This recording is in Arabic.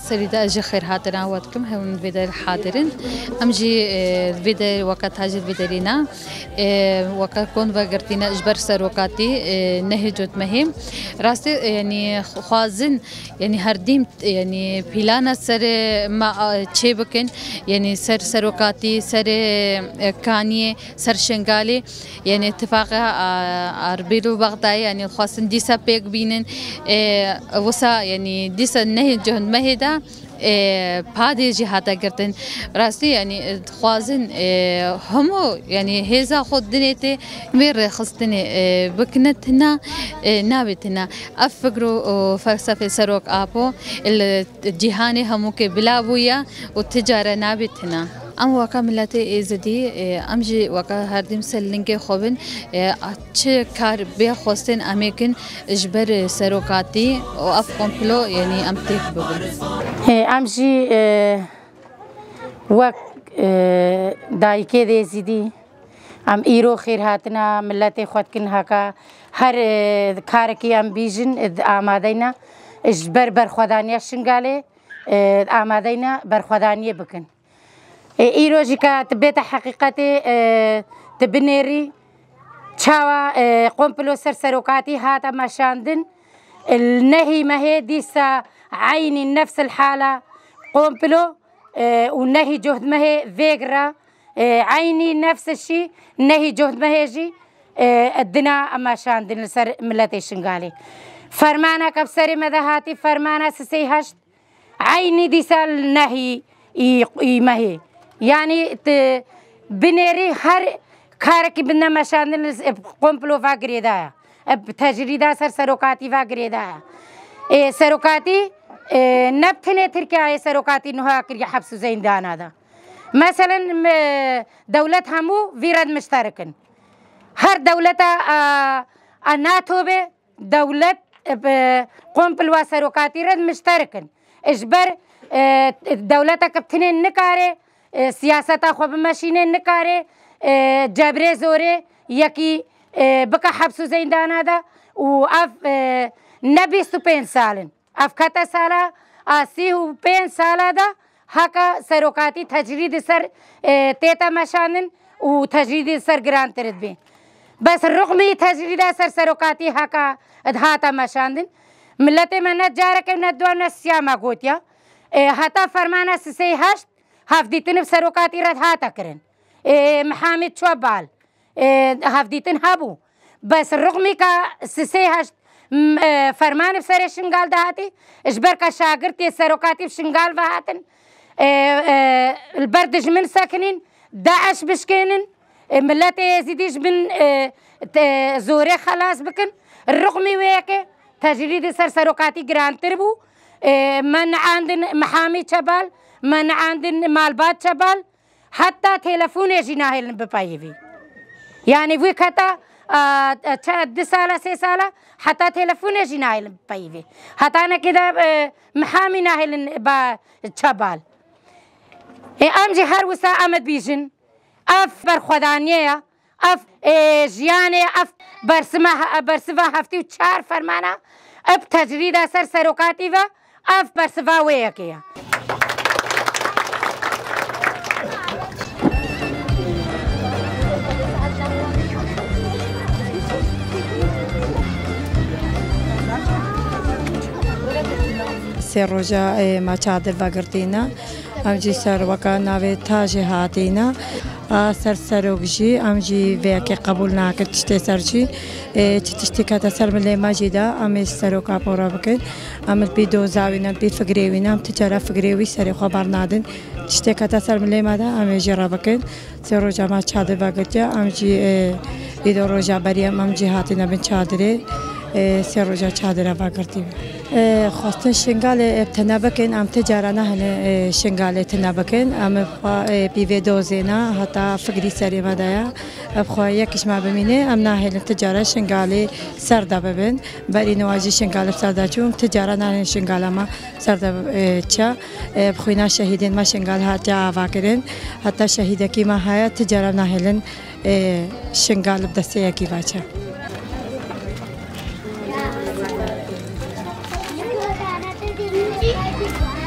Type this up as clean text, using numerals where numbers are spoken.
سريدا أجي خير هاتنا واتكم هون فيدر حاضرين أمجي فيدر وقت هاجي فيدرينا وقت كون وقرتينا إجبار سروقاتي نهجت مهم راستي يعني خوازن يعني هرديم يعني بلانا سر ما تشيبكن يعني سروقاتي سر كانية سر شنغالي يعني اتفاق أربيلو بغداي يعني خوازن ديسا بيك بينن وسا يعني ديسا نهجت مهدا پادی جهاتا کردن راستی یعنی خوازن همو یعنی هزا خود دنیته میر خستنی بکنتنا نابتنا افکرو فلسفه سروک آپو الجهانی همو که بلابویا و تجاره نابتنا ام واقع ملت ایزدی امجی واقع هردیم سلنگ خوبن چه کار به خواستن امکن اجبر سروقاتی و اف کمپلو یعنی ام تک بگن امجی وقت دایکه دیزیدی ام ایرو خیر هاتنا ملت خود کن هکا هر کار کی ام بیجن آمادینا اجبر بر خدانیه شنگاله آمادینا بر خدانیه بکن ایروزی که تبیت حقیقتی تبنیری چاوا قمپلو سروقاتی هاتا مشاندن النهي ما هي ديسا عين نفس الحالة قمپلو والنهي جهد ما هي فيجرا عيني نفس الشيء نهي جهد ما هي جي الدنا أما شاندن لسر ملتي شنغالي فرمانا كبسري مدهاتي فرمانا سسيهشت عيني ديسا النهي ما هي يعني بنيري هر كاركي بنا مشاندن قمپلو فاقريدا بتجريدا سروقاتي فاقريدا سروقاتي نبتني تركيا سروقاتي نها كري حبس زندان هذا مثلا دولة همو فيرد مشتركن هر دولة الناتو به دولة قمپلو سروقاتي رد مشتركن اجبر دولتك بتنين نكاري سياسة خوب ماشينين نكاري جبري زوري يكي بكا حبسو زندان هذا وأف نبي سبين سالن أف كتا سالا آسيه بين سالا دا هكا سروقاتي تجريد سر تيتا مشانن وتجريد سر جران ترد بين بس رغم تجريد سر سروقاتي هكا ادهاتا مشانن ملتي من جارك ندوان السياما قوتيا هتا فرمانا سسي هشت هفديتن بسروقاتي رد هاتا كرن محامد شوبال هفديتن هابو بس رغم كا سسي هشت فرمان بسر شنغال دهاتي اجبر كا شاگرتي سروقاتي بشنغال وهاتن البردج من ساكنين داعش بشكينن ملتي يزيديش من زوري خلاص بكن الرغم وياك تجريد سروقاتي جران تربو من عندن محامي شبال من عندن مالبات شبال حتى تلفون يجيناهل ببايبي يعني في كتا 2 سالة 3 سالة حتى تلفون يجيناهل ببايبي حتى أنا كده محامي ناهل بشبال أمجي هر وسا أمد بيجن أف برخدانية أف جياني أف برسما هفتي وشار فرمانا أب تجريد سروقاتي و أف برسوا وياكيا سێ ڕۆژە ئێمە چادر بەگرتینە ئەمجی سەروەکە ناوێت تاژێ هاتینە سەر سەرۆکژی ئەمجی vêyekê qebûl nakin tiştê serjî çi tiştî kete ser milêma jî de em ê seroka pora bikin em pî dozawînin pî figrêwînin em ti cara figrê wî serê xwe bernadin tiştê kete ser milêma de em ê jî rebikin sê roja me çadir vegirtiye em jî îdo roja berî em jî hatîne bin çadirê سێ ڕۆژە چادرە باگرتی خواستن شنگالێ تەنە بکەین ئەم تجارانە هەنێ شنگالێ تەنە بکەین ئەمە پیوێ دۆزێنە هەتا فکری سەرێمەدایە ئەبخوا یەکیشما ببینێ ئەم ناهێنن تجارە شنگالێ سەردا ببن بەری نەواژی شنگالە سەرداچوون تجارە نانێن شنگالەمە سەردە چە بخوینا شەهیدێن مە شنگال هاتیا ئاواکردن هەتا شەهیدەکی مە هەیە تجارە ناهێنن شنگال بدەستەیەکی باچە Thank you.